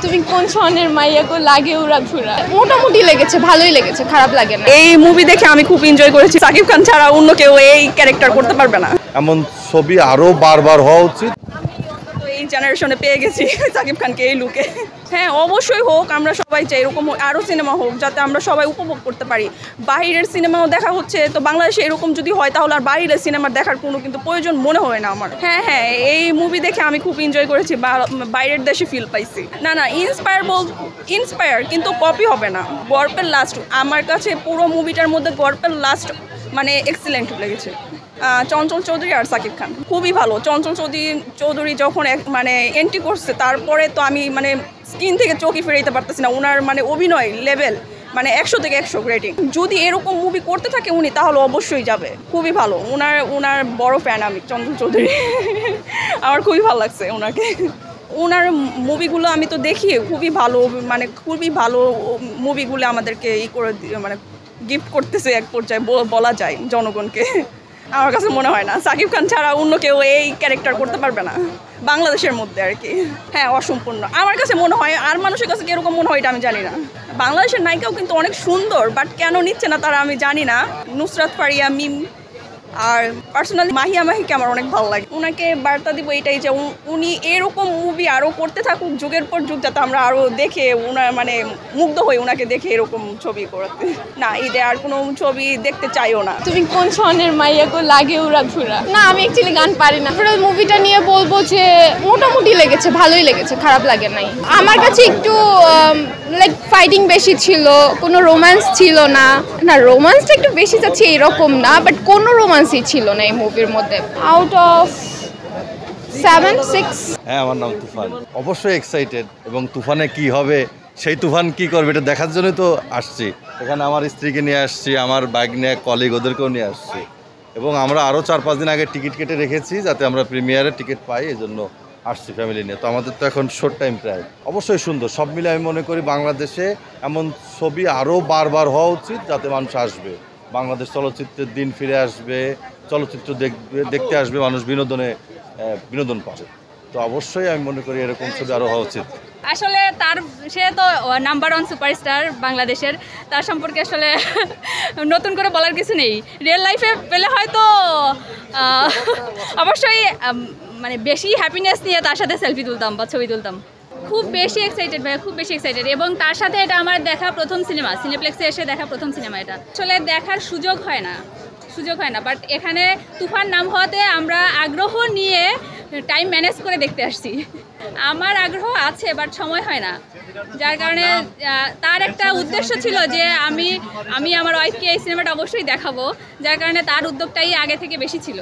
তুমি কোন সনের মাইয়াকে লাগে উড়া ধুরা? মোটামুটি লেগেছে, ভালোই লেগেছে, খারাপ লাগে না। এই মুভি দেখে আমি খুব এনজয় করেছি। সাকিব খান ছাড়া অন্য কেউ এই ক্যারেক্টার করতে পারবে না। এমন ছবি আরো বারবার হওয়া উচিত। এই জেনারেশনে পেয়ে গেছি সাকিব খানকে এই লুকে। হ্যাঁ অবশ্যই হোক, আমরা সবাই চাই এরকম আরও সিনেমা হোক যাতে আমরা সবাই উপভোগ করতে পারি। বাইরের সিনেমাও দেখা হচ্ছে, তো বাংলাদেশে এরকম যদি হয় তাহলে আর বাইরের সিনেমা দেখার কোনো কিন্তু প্রয়োজন মনে হয় না আমার। হ্যাঁ হ্যাঁ, এই মুভি দেখে আমি খুব এনজয় করেছি, বাইরের দেশে ফিল পাইছি। না না, ইন্সপায়ার কিন্তু কপি হবে না। গল্পের লাস্ট আমার কাছে পুরো মুভিটার মধ্যে গল্পের লাস্ট মানে এক্সিলেন্ট লেগেছে। চঞ্চল চৌধুরী আর সাকিব খান খুবই ভালো। চঞ্চল চৌধুরী যখন মানে এন্ট্রি করছে তারপরে তো আমি মানে স্ক্রিন থেকে চোখই ফেরাইতে পারতেছি না। ওনার মানে অভিনয় লেভেল মানে 100 থেকে 100 রেটিং। যদি এরকম মুভি করতে থাকে উনি তাহলে অবশ্যই যাবে। খুবই ভালো, ওনার বড় ফ্যান আমি চঞ্চল চৌধুরী। আমার খুবই ভালো লাগছে ওনাকে। ওনার মুভিগুলো আমি তো দেখি, খুবই ভালো মানে খুবই ভালো মুভিগুলো আমাদেরকে মানে গিফট করতেছে এক পর্যায়ে বলা যায় জনগণকে। আমার কাছে মনে হয় না সাকিব খান ছাড়া অন্য কেউ এই ক্যারেক্টার করতে পারবে না বাংলাদেশের মধ্যে আর কি। হ্যাঁ অসম্পূর্ণ আমার কাছে মনে হয়, আর মানুষের কাছে কীরকম মনে হয় এটা আমি জানি না। বাংলাদেশের নায়িকাও কিন্তু অনেক সুন্দর, বাট কেন নিচ্ছে না তারা আমি জানি না। নুসরাত ফারিয়া, মিম, আর পার্সোনালি মাহিকে আমার অনেক ভালো লাগে। ওনাকে বার্তা দিব এটাই যে উনি এরকম মুভি আরও করতে থাকুক যুগের পর যুগ, যাতে আমরা আরও দেখে ওনার মানে মুগ্ধ হই ওনাকে দেখে এরকম ছবি করতে। না ঈদে আর কোনো ছবি দেখতে চাইও না। তুমি কোন সনের মাইয়াকে লাগে উড়া ধুরা? না আমি অ্যাকচুয়ালি গান পারি না। পুরো মুভিটা নিয়ে বলবো যে মোটামুটি লেগেছে, ভালোই লেগেছে, খারাপ লাগে নাই। আমার কাছে একটু লাইক ফাইটিং বেশি ছিল, কোনো রোম্যান্স ছিল না। না রোম্যান্সটা একটু বেশি যাচ্ছে এরকম না, বাট কোনো রোম্যান্সই ছিল না এই মুভির মধ্যে। Out of 7, 6। হ্যাঁ, আমার নাম তুফান। অবশ্যই এক্সাইটেড, এবং তুফানে কি হবে, সেই তুফান কি করবে এটা দেখার জন্যই তো আসছি। এখানে আমার স্ত্রীকে নিয়ে আসছি, আমার বাইক নিয়ে কলিগ ওদেরকেও নিয়ে আসছি, এবং আমরা আরও 4-5 দিন আগে টিকিট কেটে রেখেছি যাতে আমরা প্রিমিয়ারে টিকিট পাই, এই জন্য আসছি ফ্যামিলি নিয়ে। তো আমাদের তো এখন শর্ট টাইম প্রায়। অবশ্যই সুন্দর, সব মিলে আমি মনে করি বাংলাদেশে এমন ছবি আরও বারবার হওয়া উচিত যাতে মানুষ আসবে। বাংলাদেশ চলচ্চিত্রের দিন ফিরে আসবে, চলচ্চিত্র দেখতে আসবে মানুষ, বিনোদন পাবে। তো অবশ্যই আমি মনে করি এরকম ছবি আরও হওয়া উচিত। আসলে সে তো নাম্বার 1 সুপারস্টার বাংলাদেশের, তার সম্পর্কে আসলে নতুন করে বলার কিছু নেই। রিয়েল লাইফে পেলে হয়তো অবশ্যই মানে বেশি হ্যাপিনেস নিয়ে তার সাথে সেলফি তুলতাম বা ছবি তুলতাম। খুব বেশি এক্সাইটেড ভাই, খুব বেশি এক্সাইটেড। এবং তার সাথে এটা আমার দেখা প্রথম সিনেমা, সিনেপ্লেক্সে এসে দেখা প্রথম সিনেমা। এটা আসলে দেখার সুযোগ হয় না, বাট এখানে তুফান নাম হওয়াতে আমরা আগ্রহ নিয়ে টাইম ম্যানেজ করে দেখতে আসছি। আমার আগ্রহ আছে বাট সময় হয় না, যার কারণে তার একটা উদ্দেশ্য ছিল যে আমি আমার ওয়াইফকে এই সিনেমাটা অবশ্যই দেখাবো, যার কারণে তার উদ্যোগটাই আগে থেকে বেশি ছিল।